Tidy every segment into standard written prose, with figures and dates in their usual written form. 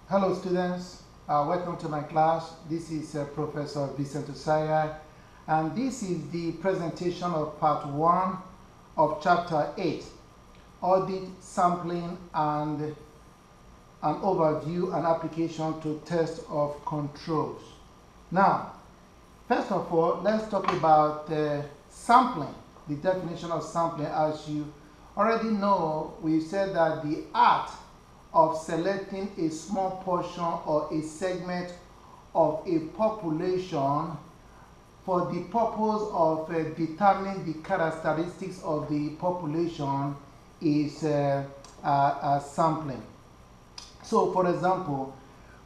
Hello students, welcome to my class. This is Professor Vincent Osaya, and this is the presentation of part 1 of chapter 8, Audit, Sampling, and an Overview and Application to Test of Controls. Now, first of all, let's talk about sampling, the definition of sampling. As you already know, we said that the art of selecting a small portion or a segment of a population for the purpose of determining the characteristics of the population is sampling. So, for example,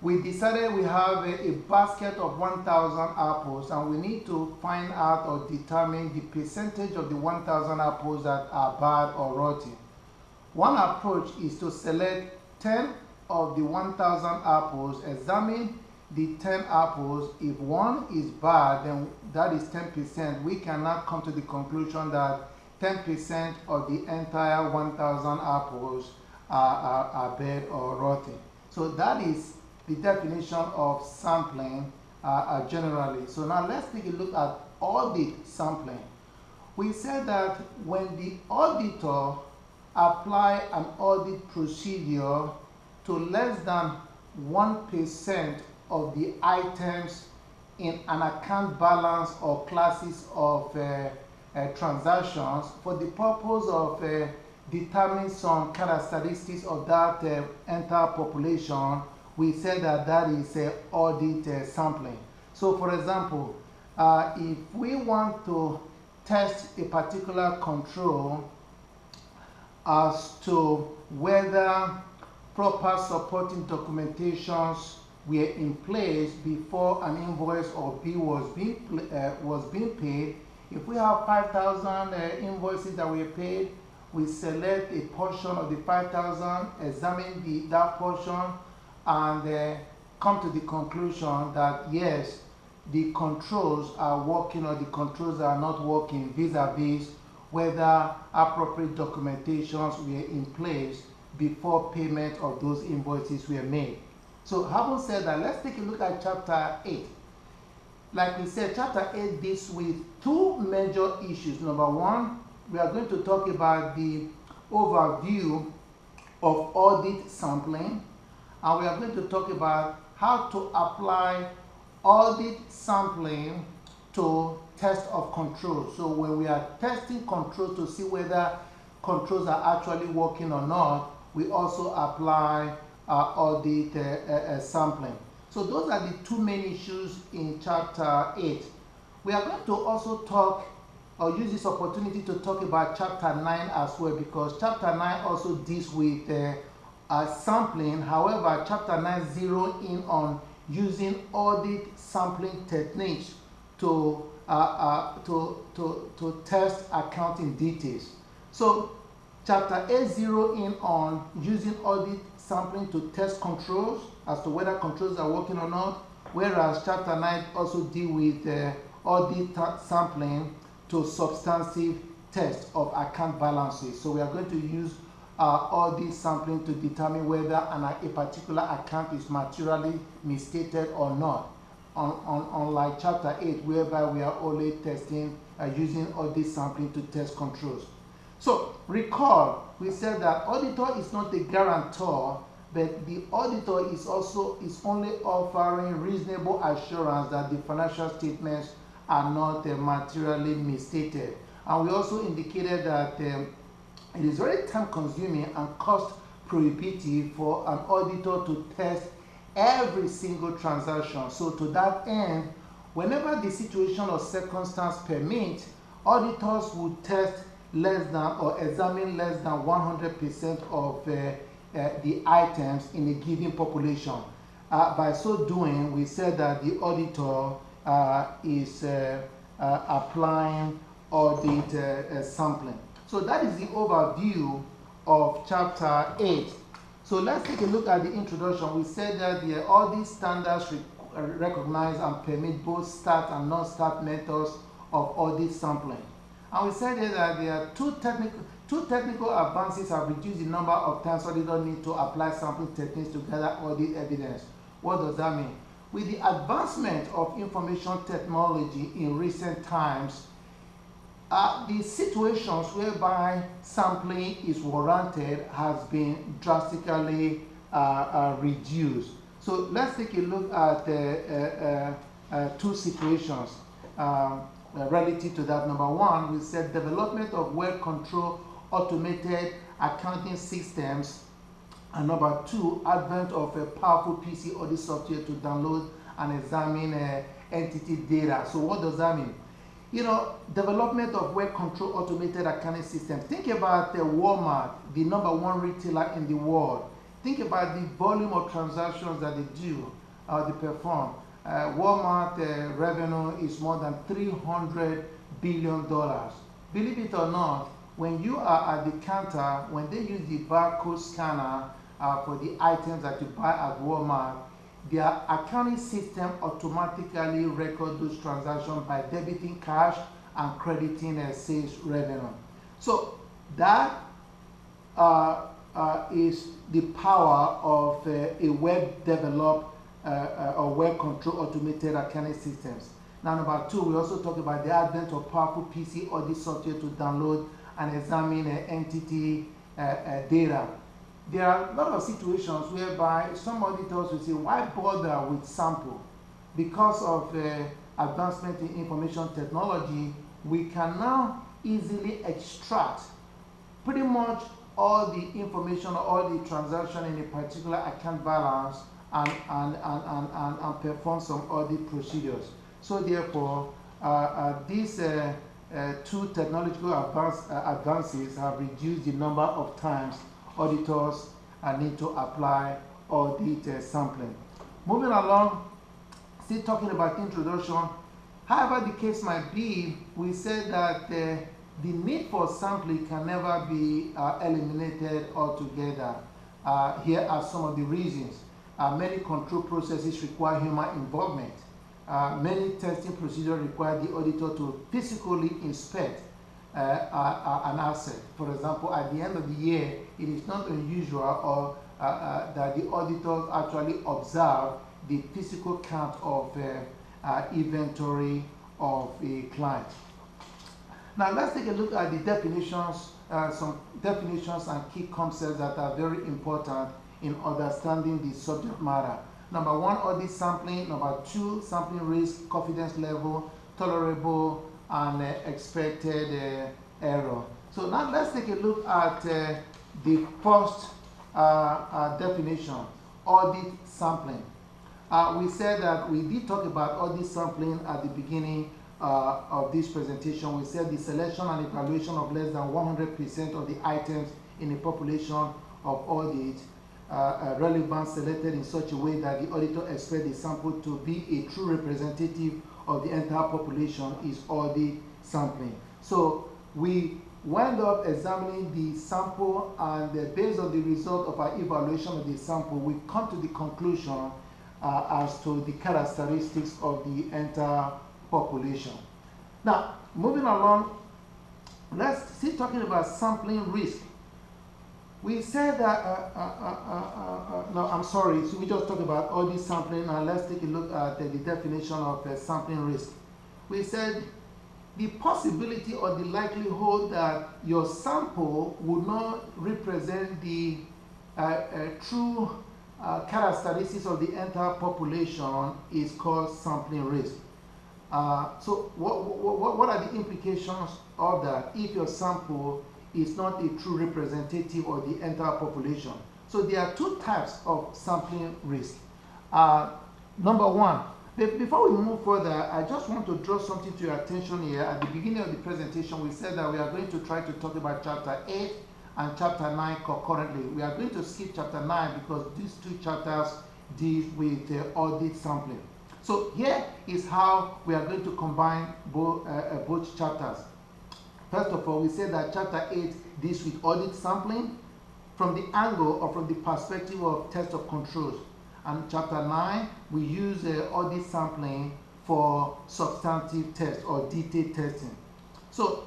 we decided we have a basket of 1,000 apples, and we need to find out or determine the percentage of the 1,000 apples that are bad or rotten. One approach is to select 10 of the 1,000 apples, examine the 10 apples. If one is bad, then that is 10%. We cannot come to the conclusion that 10% of the entire 1,000 apples are bad or rotten. So that is the definition of sampling generally. So now let's take a look at audit sampling. We said that when the auditor apply an audit procedure to less than 1% of the items in an account balance or classes of transactions for the purpose of determining some characteristics of that entire population, we said that that is audit sampling. So for example, if we want to test a particular control as to whether proper supporting documentations were in place before an invoice or bill was being paid. If we have 5,000 invoices that were paid, we select a portion of the 5,000, examine that portion, and come to the conclusion that yes, the controls are working or the controls are not working vis-a-vis whether appropriate documentations were in place before payment of those invoices were made. So having said that, let's take a look at chapter 8. Like we said, chapter 8 deals with two major issues. Number one, we are going to talk about the overview of audit sampling, and we are going to talk about how to apply audit sampling to test of controls. So when we are testing controls to see whether controls are actually working or not, we also apply audit sampling. So those are the two main issues in chapter 8. We are going to also talk or use this opportunity to talk about chapter 9 as well, because chapter 9 also deals with sampling. However, chapter 9 zero in on using audit sampling techniques to test accounting details. So chapter 8 zero in on using audit sampling to test controls as to whether controls are working or not, whereas chapter 9 also deal with audit sampling to substantive test of account balances. So we are going to use audit sampling to determine whether a particular account is materially misstated or not. Unlike chapter 8, whereby we are only testing using audit sampling to test controls. So recall, we said that auditor is not the guarantor, but the auditor is only offering reasonable assurance that the financial statements are not materially misstated. And we also indicated that it is very time consuming and cost prohibitive for an auditor to test every single transaction. So to that end, whenever the situation or circumstance permit, auditors will test less than or examine less than 100% of the items in a given population. By so doing, we said that the auditor is applying audit sampling. So that is the overview of chapter 8. So let's take a look at the introduction. We said that the audit standards recognize and permit both start and non-start methods of audit sampling. And we said that there are two Two technical advances have reduced the number of times auditors need to apply sampling techniques to gather audit evidence. What does that mean? With the advancement of information technology in recent times, the situations whereby sampling is warranted has been drastically reduced. So let's take a look at two situations relative to that. Number one, we said development of well-controlled automated accounting systems, and number two, advent of a powerful PC audit software to download and examine entity data. So what does that mean? You know, development of well-controlled automated accounting systems. Think about Walmart, the #1 retailer in the world. Think about the volume of transactions that they do, they perform. Walmart revenue is more than $300 billion. Believe it or not, when you are at the counter, when they use the barcode scanner for the items that you buy at Walmart, their accounting system automatically records those transactions by debiting cash and crediting sales revenue. So that is the power of a well-developed or well-controlled automated accounting systems. Now, number two, we also talk about the advent of powerful PC audit software to download and examine entity data. There are a lot of situations whereby some auditors will say, why bother with sample? Because of advancement in information technology, we can now easily extract pretty much all the information, all the transaction in a particular account balance and perform some audit procedures. So therefore, these two technological advances have reduced the number of times auditors need to apply audit sampling. Moving along, still talking about introduction. However the case might be, we said that the need for sampling can never be eliminated altogether. Here are some of the reasons. Many control processes require human involvement. Many testing procedures require the auditor to physically inspect an asset. For example, at the end of the year, it is not unusual or that the auditors actually observe the physical count of inventory of a client. Now let's take a look at the definitions, some definitions and key concepts that are very important in understanding the subject matter. Number one, audit sampling. Number two, sampling risk, confidence level, tolerable, and expected error. So now let's take a look at the first definition, audit sampling. We said that we did talk about audit sampling at the beginning of this presentation. We said the selection and evaluation of less than 100% of the items in a population of audit relevant selected in such a way that the auditor expects the sample to be a true representative of the entire population is audit sampling. So we wind up examining the sample, and based on the result of our evaluation of the sample, we come to the conclusion as to the characteristics of the entire population. Now, moving along, let's still talking about sampling risk. We said that, no, I'm sorry, so we just talked about audit sampling, and let's take a look at the definition of sampling risk. We said the possibility or the likelihood that your sample would not represent the true characteristics of the entire population is called sampling risk. So what are the implications of that if your sample is not a true representative of the entire population? So there are two types of sampling risk. Number one, before we move further, I just want to draw something to your attention here. At the beginning of the presentation, we said that we are going to try to talk about chapter 8 and chapter 9 concurrently. We are going to skip chapter 9 because these two chapters deal with audit sampling. So here is how we are going to combine both chapters. First of all, we said that chapter 8 deals with audit sampling from the angle or from the perspective of test of controls. And chapter 9, we use audit sampling for substantive test or detailed testing. So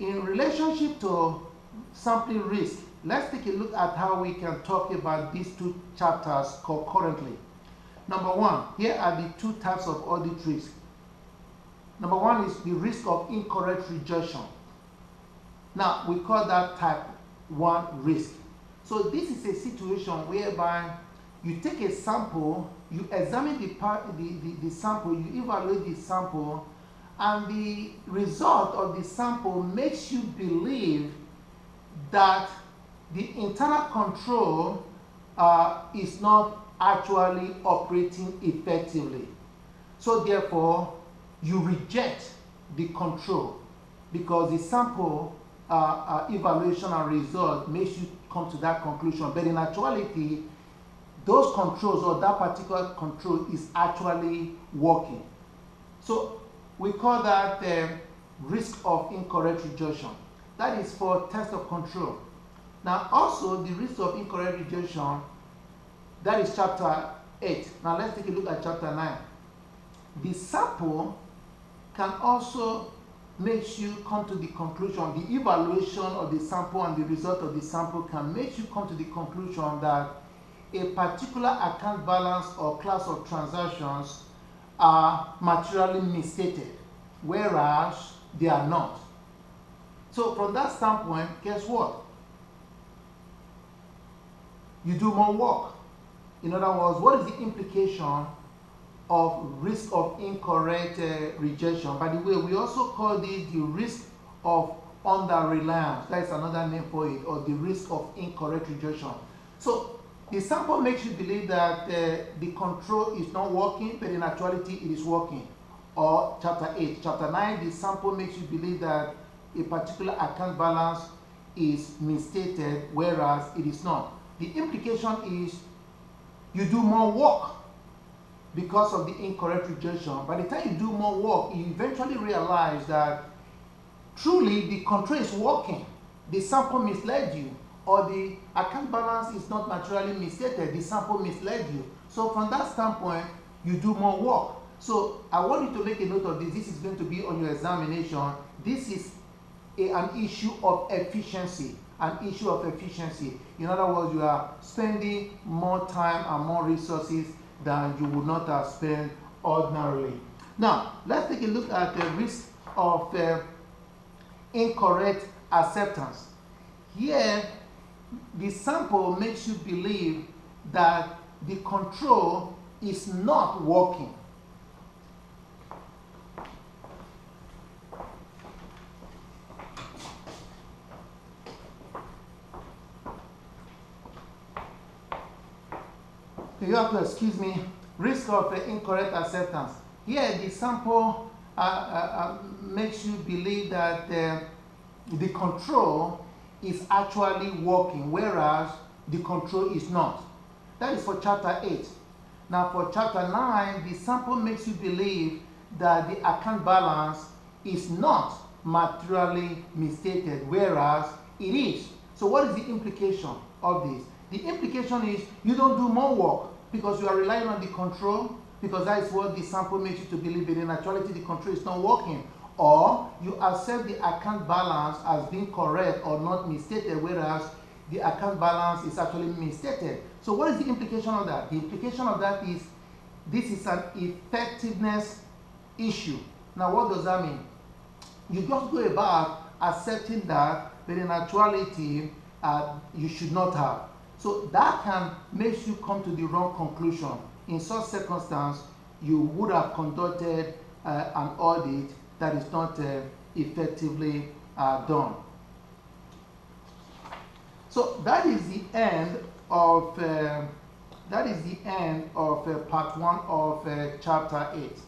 in relationship to sampling risk, let's take a look at how we can talk about these two chapters concurrently. Number one, here are the two types of audit risk. Number one is the risk of incorrect rejection. Now, we call that type 1 risk. So this is a situation whereby you take a sample, you examine the sample, you evaluate the sample, and the result of the sample makes you believe that the internal control is not actually operating effectively. So therefore, you reject the control because the sample evaluation and result makes you come to that conclusion. But in actuality, those controls or that particular control is actually working. So we call that risk of incorrect rejection. That is for test of control. Now also the risk of incorrect rejection, that is chapter 8. Now let's take a look at chapter 9. The sample can also make you come to the conclusion, the evaluation of the sample and the result of the sample can make you come to the conclusion that a particular account balance or class of transactions are materially misstated, whereas they are not. So from that standpoint, guess what? You do more work. In other words, what is the implication of risk of incorrect rejection? By the way, we also call this the risk of under-reliance. That is another name for it, or the risk of incorrect rejection. So the sample makes you believe that the control is not working, but in actuality it is working. Or chapter 8. Chapter 9, the sample makes you believe that a particular account balance is misstated, whereas it is not. The implication is you do more work because of the incorrect rejection. By the time you do more work, you eventually realize that truly the control is working. The sample misled you, or the account balance is not materially misstated. The sample misled you. So from that standpoint, you do more work. So I want you to make a note of this. This is going to be on your examination. This is an issue of efficiency. An issue of efficiency. In other words, you are spending more time and more resources than you would not have spent ordinarily. Now, let's take a look at the risk of incorrect acceptance. Here, the sample makes you believe that the control is not working. You have to excuse me. Risk of incorrect acceptance. Here, the sample makes you believe that the control is actually working, whereas the control is not. That is for chapter 8. Now, for chapter 9, the sample makes you believe that the account balance is not materially misstated, whereas it is. So, what is the implication of this? The implication is you don't do more work because you are relying on the control, because that is what the sample makes you to believe, but in actuality the control is not working. Or you accept the account balance as being correct or not misstated, whereas the account balance is actually misstated. So what is the implication of that? The implication of that is this is an effectiveness issue. Now what does that mean? You just go about accepting that, but in actuality you should not have. So that can make you come to the wrong conclusion. In such circumstance, you would have conducted an audit that is not effectively done. So that is the end of part 1 of chapter 8.